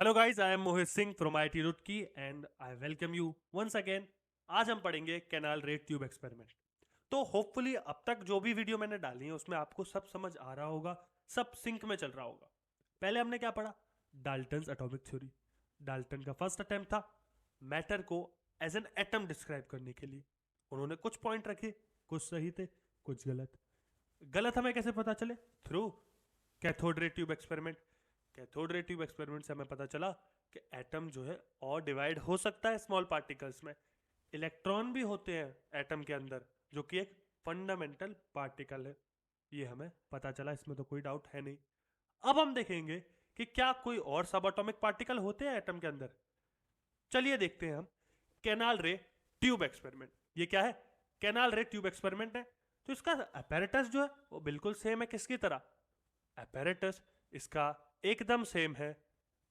Hello guys, I am Mohit Singh from IT Roorkee and I welcome you once again. आज हम पढ़ेंगे canal ray tube experiment. तो hopefully अब तक जो भी वीडियो मैंने डाली है उसमें आपको सब समझ आ रहा होगा, सब सिंक में चल रहा होगा। पहले हमने क्या पढ़ा? Dalton's atomic theory. डाल्टन का फर्स्ट अटेम्प्ट था मैटर को एज एन एटम डिस्क्राइब करने के लिए। उन्होंने कुछ पॉइंट रखे, कुछ सही थे, कुछ गलत। गलत हमें कैसे पता चले? Through cathode ray tube experiment. Cathode ray tube experiment से हमें पता चला कि एटम जो है और डिवाइड हो सकता है स्मॉल पार्टिकल्स में। इलेक्ट्रॉन भी होते हैं एटम के अंदर, जो कि एक फंडामेंटल पार्टिकल है। ये हमें पता चला, इसमें तो कोई डाउट है नहीं। अब हम देखेंगे कि क्या कोई और सब एटॉमिक पार्टिकल होते हैं एटम के अंदर। चलिए देखते हैं हम कैनाल रे ट्यूब एक्सपेरिमेंट। ये क्या है? कैनाल रे ट्यूब एक्सपेरिमेंट है। तो इसका अपैरेटस जो है वो बिल्कुल सेम है। किसकी तरह? अपैरेटस इसका एकदम सेम है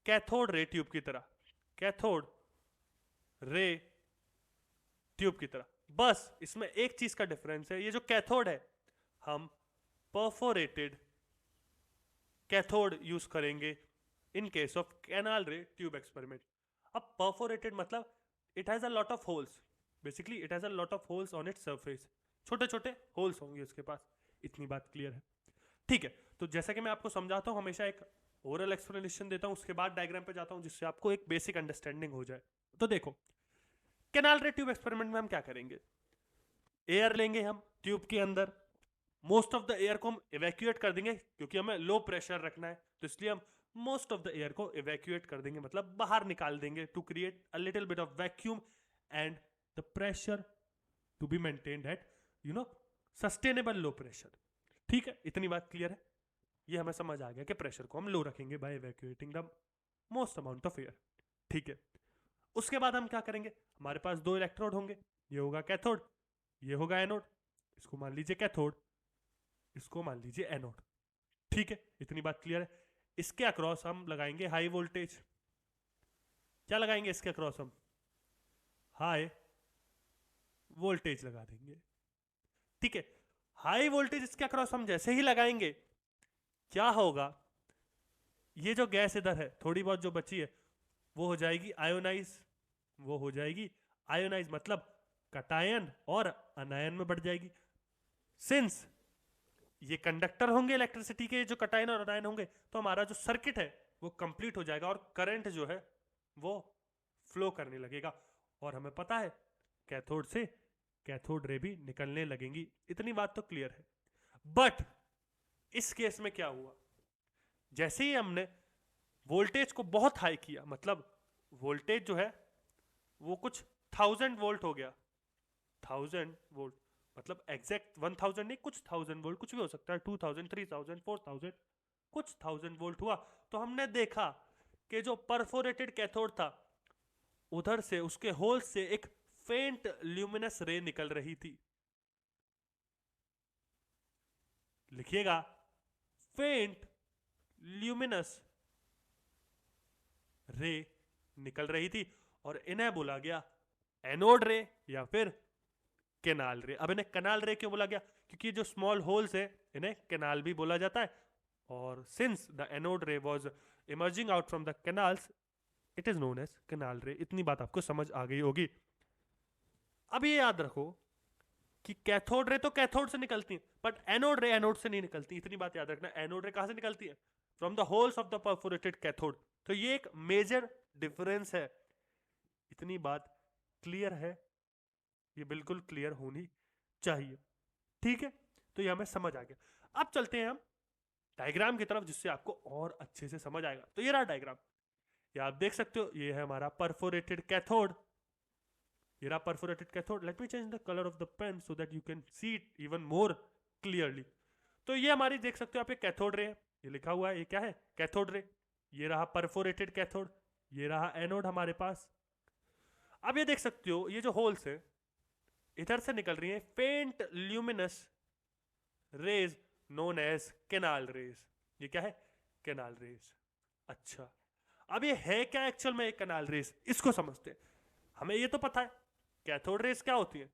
कैथोड रे ट्यूब की तरह। कैथोड रे ट्यूब की तरह, बस इसमें एक चीज का डिफरेंस है। ये जो कैथोड है, हम परफोरेटेड कैथोड यूज करेंगे in case of canal ray tube experiment. अब परफोरेटेड मतलब it has a lot of holes. Basically it has a lot of holes on its surface. छोटे छोटे होल्स होंगे उसके पास। इतनी बात क्लियर है? ठीक है। तो जैसा कि मैं आपको समझाता हूँ, हमेशा एक ओरल एक्सप्लेनेशन देता हूँ, उसके बाद डायग्राम पे जाता हूँ, जिससे आपको एक बेसिक अंडरस्टैंडिंग हो जाए। तो देखो, कैनाल रे ट्यूब एक्सपेरिमेंट में हम क्या करेंगे? एयर लेंगे हम ट्यूब के अंदर। मोस्ट ऑफ द एयर को हम इवैक्यूएट कर देंगे, क्योंकि हमें लो प्रेशर रखना है। तो इसलिए हम मोस्ट ऑफ द एयर को इवैक्यूएट कर देंगे, मतलब बाहर निकाल देंगे, to create a little bit of vacuum and the pressure to be maintained at sustainable low pressure. ठीक है, इतनी बात क्लियर है? ये हमें समझ आ गया कि प्रेशर को हम लो रखेंगे by evacuating the most amount of air. ठीक है। उसके बाद हम क्या करेंगे? हमारे पास दो इलेक्ट्रोड होंगे। ये होगा कैथोड, ये होगा एनोड। इसको मान लीजिए कैथोड, इसको मान लीजिए एनोड। ठीक है, इतनी बात क्लियर है? इसके अक्रॉस हम लगाएंगे हाई वोल्टेज। क्या लगाएंगे इसके अक्रॉस? हम हाई वोल्टेज लगा देंगे। ठीक है। हाई वोल्टेज इसके अक्रॉस हम जैसे ही लगाएंगे, क्या होगा? ये जो गैस इधर है, थोड़ी बहुत जो बची है, वो हो जाएगी आयोनाइज। वो हो जाएगी आयोनाइज, मतलब कटायन और अनायन में बढ़ जाएगी। सिंस ये कंडक्टर होंगे इलेक्ट्रिसिटी के, जो कटायन और अनायन होंगे, तो हमारा जो सर्किट है वो कंप्लीट हो जाएगा और करंट जो है वो फ्लो करने लगेगा। और हमें पता है कैथोड से कैथोड रे भी निकलने लगेंगी। इतनी बात तो क्लियर है। बट इस केस में क्या हुआ? जैसे ही हमने वोल्टेज को बहुत हाई किया, मतलब वोल्टेज जो है वो कुछ 1000 वोल्ट हो गया। 1000 वोल्ट मतलब एग्जैक्ट 1000 नहीं, कुछ 1000 वोल्ट, कुछ भी हो सकता है, 2000, 3000, 4000, कुछ 1000 वोल्ट हुआ। तो हमने देखा कि जो परफोरेटेड कैथोड था, उधर से उसके होल से एक फेंट ल्यूमिनस रे निकल रही थी। लिखिएगा, फेंट ल्यूमिनस रे निकल रही थी, और इन्हें बोला गया एनोड रे या फिर कैनाल रे। अब इन्हें कैनाल रे क्यों बोला गया? क्योंकि जो स्मॉल होल्स है इन्हें कैनाल भी बोला जाता है। और since the anode ray was emerging out from the canals, it is known as canal ray. इतनी बात आपको समझ आ गई होगी। अब ये याद रखो कि कैथोड रे तो कैथोड से निकलती है, बट एनोड रे एनोड से नहीं निकलती। इतनी बात याद रखना। एनोड रे कहां से निकलती है? From the holes of the perforated cathode. तो ये एक मेजर डिफरेंस है। इतनी बात क्लियर है? ये बिल्कुल क्लियर होनी चाहिए। ठीक है, तो ये हमें समझ आ गया। अब चलते हैं हम डायग्राम की तरफ, जिससे आपको और अच्छे से समझ आएगा। तो ये रहा डायग्राम, ये आप देख सकते हो। ये है हमारा परफोरेटेड कैथोड। ये रहा perforated cathode. Let me change the colour of the pen so that you can see it even more clearly. तो ये हमारी देख सकते हो आप, ये कैथोड रे है। ये लिखा हुआ है, ये क्या है? Cathode ray. ये रहा परफोरेटेड कैथोड, ये रहा एनोड हमारे पास। अब ये देख सकते हो, ये जो होल्स है इधर से निकल रही है faint luminous rays known as canal rays. ये क्या है? Canal rays. अच्छा, अब ये है क्या एक्चुअल में कैनाल रेज? इसको समझते हैं। हमें ये तो पता है कैथोड रेज क्या होती है।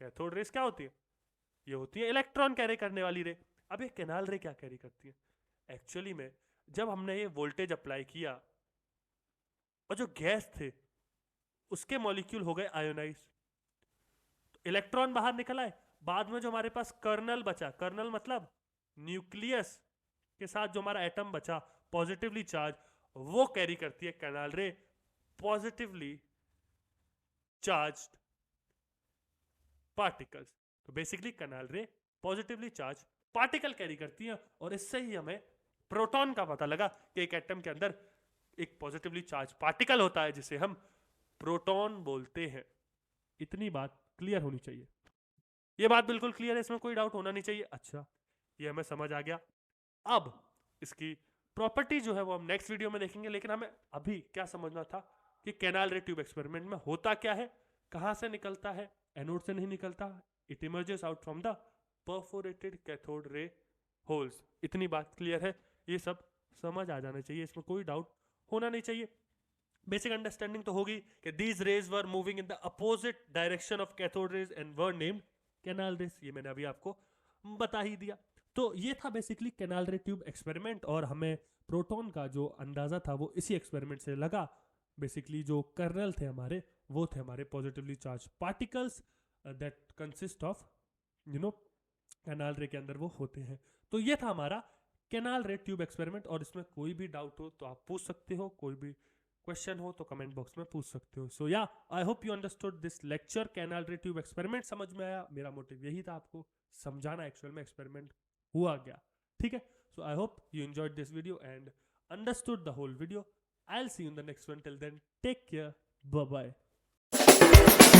कैथोड रेज क्या होती है? ये होती है इलेक्ट्रॉन कैरी करने वाली रे। अब ये कैनाल रे क्या कैरी करती है? एक्चुअली में जब हमने ये वोल्टेज अप्लाई किया, और जो गैस थे उसके मॉलिक्यूल हो गए आयोनाइज। तो इलेक्ट्रॉन बाहर निकल आए, बाद में जो हमारे पास कर्नल बचा, कर्नल मतलब न्यूक्लियस के साथ जो हमारा एटम बचा पॉजिटिवली चार्ज, वो कैरी करती है कैनाल रे पॉजिटिवली चार्ज्ड पार्टिकल्स। तो बेसिकली कैनाल रे पॉजिटिवली चार्ज पार्टिकल कैरी करती है, और इससे ही हमें प्रोटॉन का पता लगा कि एक एटम के अंदर एक पॉजिटिवली चार्ज पार्टिकल होता है जिसे हम प्रोटॉन बोलते हैं। इतनी बात क्लियर होनी चाहिए। ये बात बिल्कुल क्लियर है, इसमें कोई डाउट होना नहीं चाहिए। अच्छा, ये हमें समझ आ गया। अब इसकी प्रॉपर्टी जो है वो हम नेक्स्ट वीडियो में देखेंगे, लेकिन हमें अभी क्या समझना था कि कैनाल रे ट्यूब एक्सपेरिमेंट में होता क्या है, कहां से निकलता है। एनोड से नहीं निकलता, it emerges out from the perforated cathode ray holes. इतनी बात क्लियर है, ये सब समझ आ जाना चाहिए, इसमें कोई डाउट होना नहीं चाहिए। बेसिक अंडरस्टैंडिंग तो होगी कि these raise were moving in the opposite direction of cathode rays and were named canal rays. ये मैंने अभी आपको बता ही दिया। तो ये था basically canal ray tube experiment, और हमें प्रोटॉन का जो अंदाजा था वो इसी एक्सपेरिमेंट से लगा। बेसिकली जो कर्नल थे हमारे, वो थे हमारे positively charge particles that consist of canal रे के अंदर वो होते हैं। तो ये था हमारा कैनाल रे ट्यूब एक्सपेरिमेंट, और इसमें कोई भी डाउट हो तो आप पूछ सकते हो, कोई भी क्वेश्चन हो तो कमेंट बॉक्स में पूछ सकते हो। सो या आई hope you understood this lecture. Canal ray tube experiment समझ में आया, मेरा मोटिव यही था आपको समझाना, एक्चुअल में एक्सपेरिमेंट हुआ गया, ठीक है। So I hope you enjoyed this video and understood the whole video. I will see you in the next one, till then take care, bye bye.